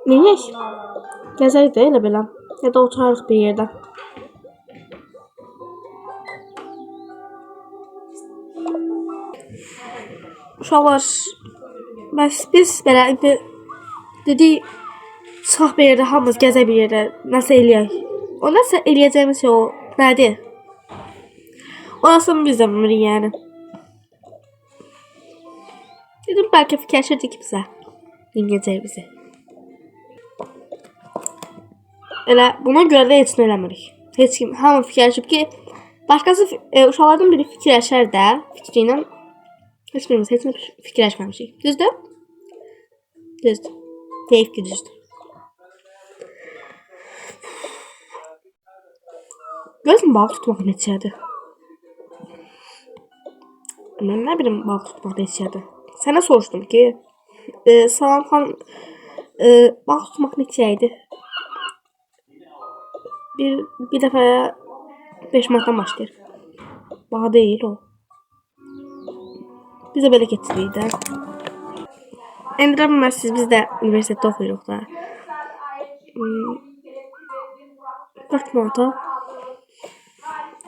Neyək? Gəzək də elə belə. Ya da oturarıq bir yerdə. Uşaqlar, bəs biz belə indi dedik, çıxaq bir yerdə, hamımız gəzək bir yerdə, nəsə eləyək. O nəsə eləyəcəyimiz şey o nədir? Orasını biz də bilmirik yəni. Dedim, bəlkə fikirləşirdik bizə. Dinləyəcəyimizi. Elə buna görə də heç nə eləmirik. Heç kim, hamı fikirləşib ki, başqası uşaqlardan biri fikirləşər də, fikri ilə heç birimiz heç nə fikirləşməmişik. Düzdür? Düzdür. Deyib ki, düzdür. Görürsən, balıq tutmaq neçədir? Mən nə bilim, balıq tutmaq neçədir? Sənə soruşdum ki, Salam xanım, balıq tutmaq neçəydi? Bir dəfəyə 5 manatdan başlayır. Baha deyil o. Biz də belə keçirik də. Endirə bilməzsiniz, biz də universitetdə oxuyuruq da. 4 manata.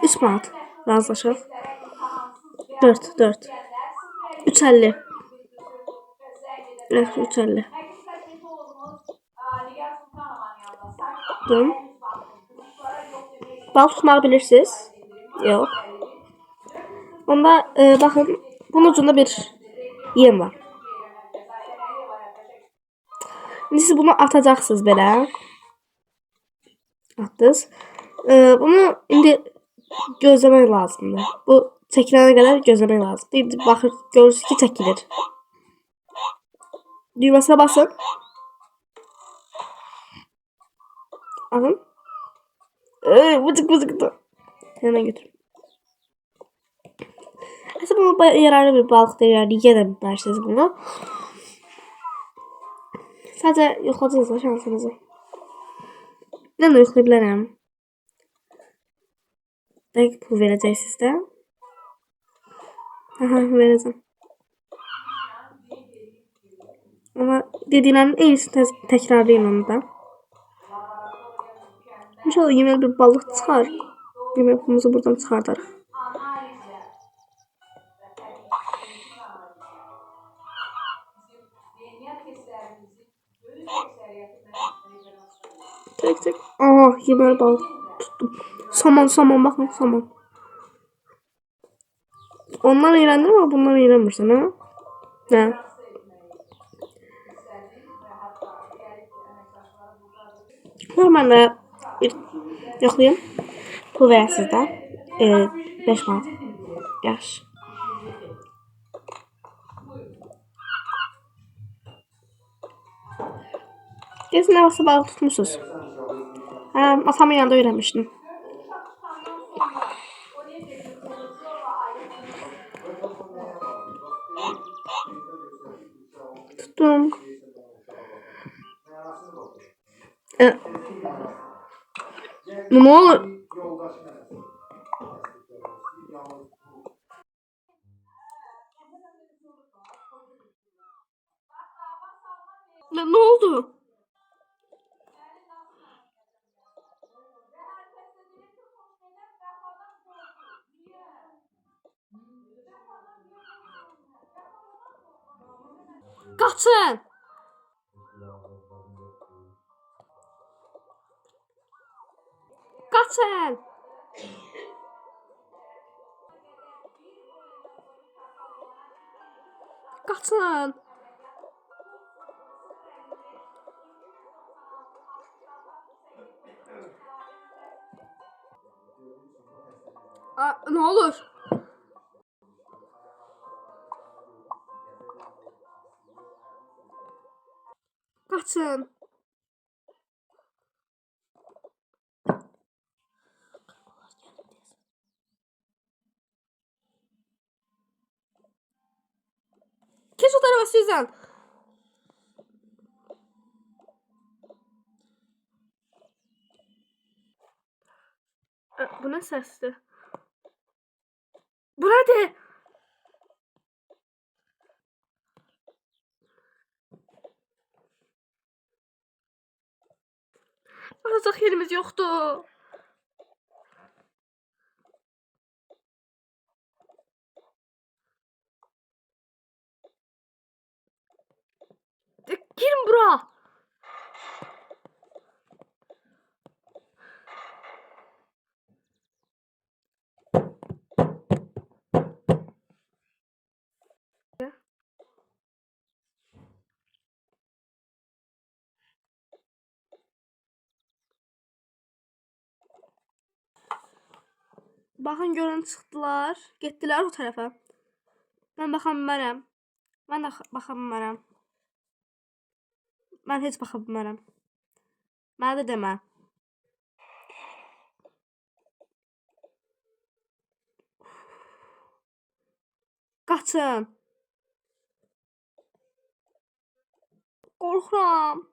3 manat razılaşaq. 4. 3.50. Evet, 3.50. Durun. Balıq tutmağı bilirsiniz? Yox. Onda baxın, bunun ucunda bir yem var. İndi siz bunu atacaqsınız belə. Atdınız. Bunu indi gözləmək lazımdır. Bu çəkilənə qədər gözləmək lazımdır. İndi baxır, görürsünüz ki, çəkilir. Düyməsinə basın. Alın. Vıcık. Hemen götür. Aslında bu yararlı bir balık değil, yani yenebilirsiniz bunu. Sadəcə yoxlayacaqsınız şansınızı. Mən də yoxlaya bilərəm. Dəqiq pul verəcəksiniz də. Aha, verəcəm. Ama dediklərimin eynisini təkrarlayın onu da. İnşallah yeni bir balık çıxar. Yeməkimizi buradan çıxardarıq. Çek. Aha, yeməli balık tuttum. Saman, baxın, saman. Onlar iğrəndir ama bunlar iğrənmirsən, ha? Nə? Mən də bir yoxlayayım. Pul verəsiniz də. 5 manat. Yaxşı. Gezin nə vaxtsa balıq tutmuşsunuz. Atamın yanında öyrənmişdim. Tuttum. Ne olur? Ne oldu? Kaçın! Kaçın! Kaçın! Ne olur? Kaçın! Keç o tarafa Süzan. Bu ne sesti? Bu nedir? Alacaq yerimiz yoxdur. Girin bura. Baxın görün çıxdılar. Getdilər o tərəfə. Mən baxa bilmərəm. Mən də baxa bilmərəm. Mən heç baxa bilmərəm. Mənə də demə. Qaçın. Qorxuram.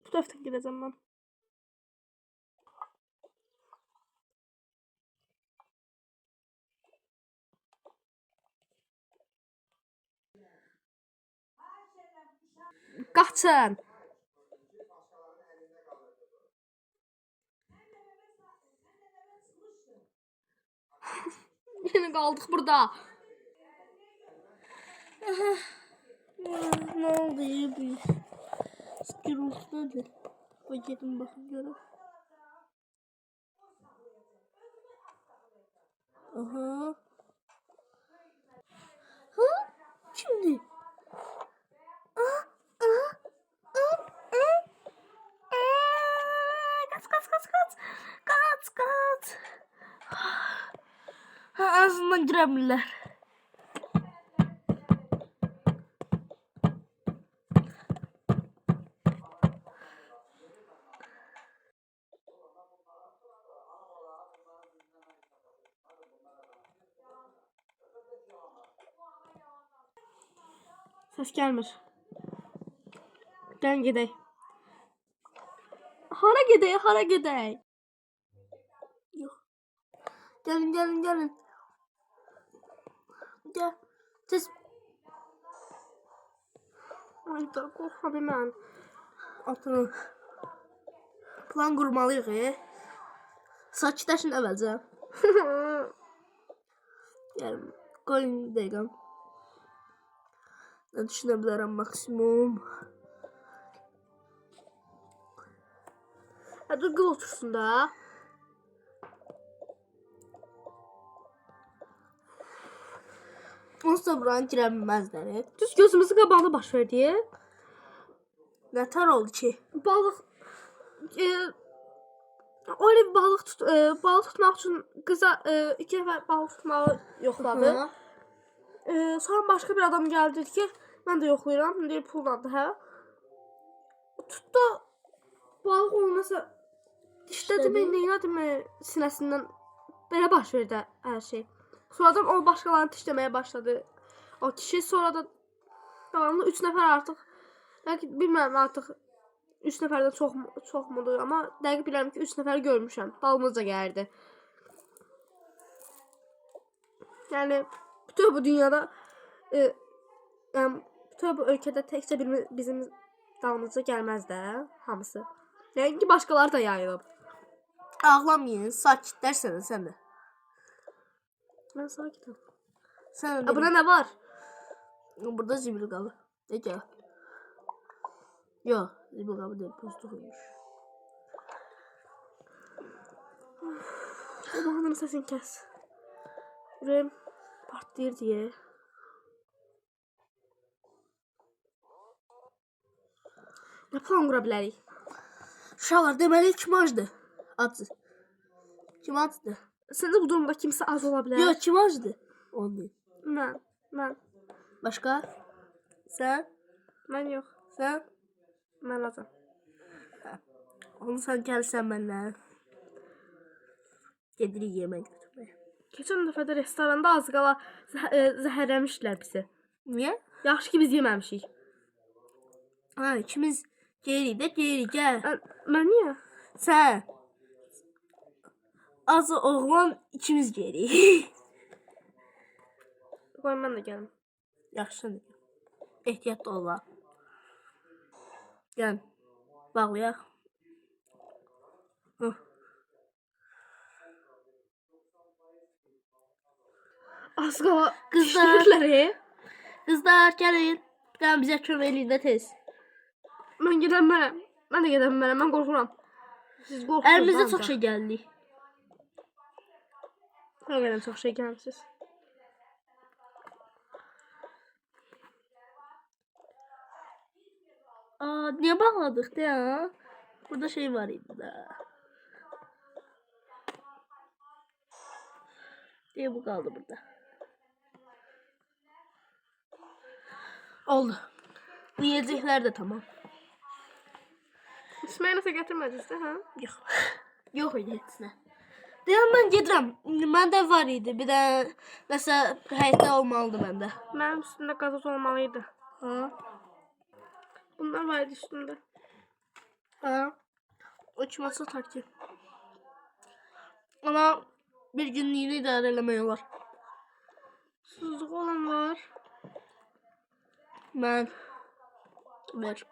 Bu tərəfdən gedəcəm mən. Qaçın. Yine qaldıq burada. Ne oldu ya bu? Gürültüdür. Bakayım bakın görün. Aha. Ha? Şimdi. Kaç. Ha, ağzından girebilirler. Səs gəlmir. Gəlin gedək. Hara gedək? Yok. Gelin. Gel. Siz Ay da qorxuram mən. atın. Plan kurmalıyıq. Sakitləşin əvvəlcə. Gəlin. Qoyun bir dəqiqə. Ne düşünə bilərəm maksimum? Dur qıl otursun da. Onsuz da buranı girə bilməzlər. Düz gözümüzü qabağına baş verdi. Nətər oldu ki? Balıq öyle bir balık tutmaq üçün qıza 2 nəfər balık tutmağı yoxladı. Sonra başqa bir adam gəldi dedi ki, mən də yoxlayıram. Deyir pullandı hə. Tutdu. Balıq olmasa dişlədimi, neylədimi sinəsindən belə baş verdi hər şey. Sonradan o başqalarını dişləməyə başladı. O kişi sonra da devamlı 3 nəfər artıq. Belki bilmirəm artıq 3 nəfərdən çox mudur, amma dəqiq bilirəm ki 3 nəfər görmüşəm. Dalımızca gəlirdi. Yəni bütün bu dünyada bütün bu ölkədə təkcə bizim dalımızca gəlməz də hamısı. Yəni ki başqaları da yayılıb. Ağlamayın, sakitlərsənə sən də. Mən sakitəm. Sən də. Buna nə var? Burada zibil qabı. Necə? Yox, zibil qabı deyil, pozduğuymuş. Allah'ın səsini kəs. Ürəyim partlayır deyə. Nə plan qura bilərik? Uşaqlar deməli kim acdı? Acı. Kim acdı? Səncə bu durumda kimsə az ola bilər? Yox, kim acdı? Onu. Mən. Başqa? Sən? Mən yox. Sən? Mən azam. Onu sən gəlsən mənlə. Gedirik yemək götürməyə. Keçən dəfə də restoranda az qala zəhərləmişdilər bizi. Niyə? Yaxşı ki biz yeməmişik. Ha, ikimiz gelirik də, gelirik, gəl. Mən niyə? Sən. Az oğlan ikimiz gelirik. Qoy mən də gəlim. Yaxşıdır. Ehtiyatlı ol. Gəl. Bağlayaq. Hıh. Az qala Qızlar. düşürlər. Qızlar gəlin. Gəlin bizə kömək eləyin də tez. Mən gedəmərəm. Mən də gedəmərəm. Mən qorxuram. Siz qorxursunuz. Əlimizdə çox şey gəldi. Həqiqətən çox şey gəlmişsiniz. Aa, niyə bağladıq da ya? Burada şey var idi də. Deyə bu qaldı burada. Oldu. Yiyəcəklər də tamam. İsmail nəsə gətirmədiniz də, hə? Yox. Yox idi heç nə. Deyəm mən gedirəm. Məndə var idi. Bir də nəsə həyətdə olmalıdı məndə. Mənim üstümdə qazoz olmalıydı. Ha? Bunlar var idi üstümdə. Ha? O kimə satar ki? Amma bir günlüyünü idarə eləmək olar. Susuzluq olan var. Mən ver.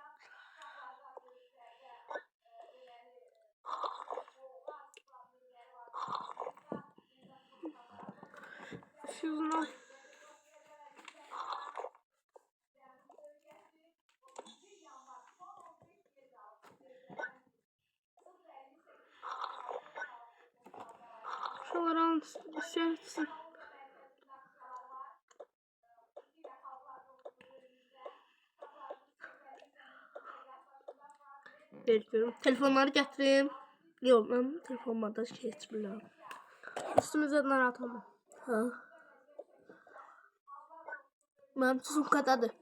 Şuzunu. Şuraları alın, istiyorsun. Bekliyorum. Telefonları gətirim. Yox, mən telefonlarda keçmirəm. Üstümüzdə narahat olma. Ha. Mənim sumkadadır.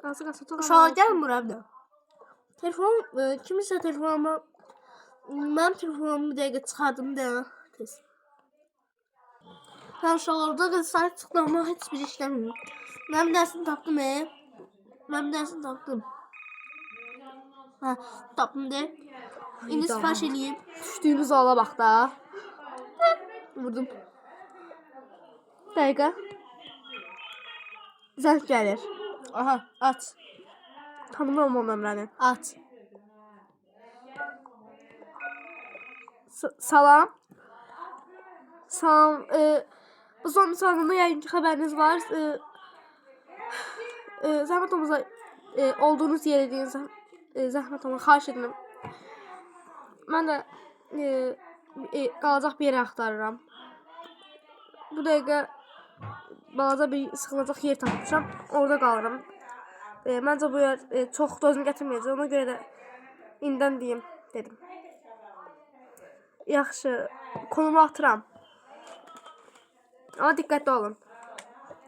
Qalsı qalsı çox Uşağa gəlmir evdə. Telefon, kimisə telefonuma mənim telefonumu bir dəqiqə çıxardım da tez. Mən uşaqlarda qızlar çıxdı amma heç bir işləmir. Mən bir dərsini tapdım. Mən bir dərsini tapdım. Hə, tapdım de. İndi sifariş eləyib. Düşdüyümüz hala bax da. Vurdum. Dəqiqə. Zəng gəlir. Aha, aç. Tanımıram o nömrəni. Aç. Salam. Salam. Bu son müsahibində yəqin ki xəbəriniz var. Zəhmət olmasa olduğunuz yerə deyin. Zəhmət olmasa xahiş edirəm. Mən də qalacaq bir yer axtarıram. Bu dəqiqə balaca bir sıxılacaq yer tapmışam. Orada qalıram. Məncə bu yer çox dözüm gətirməyəcək. Ona görə də indidən deyim dedim. Yaxşı, konumu atıram. Amma diqqətli olun.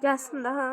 Gəlsin də, hə?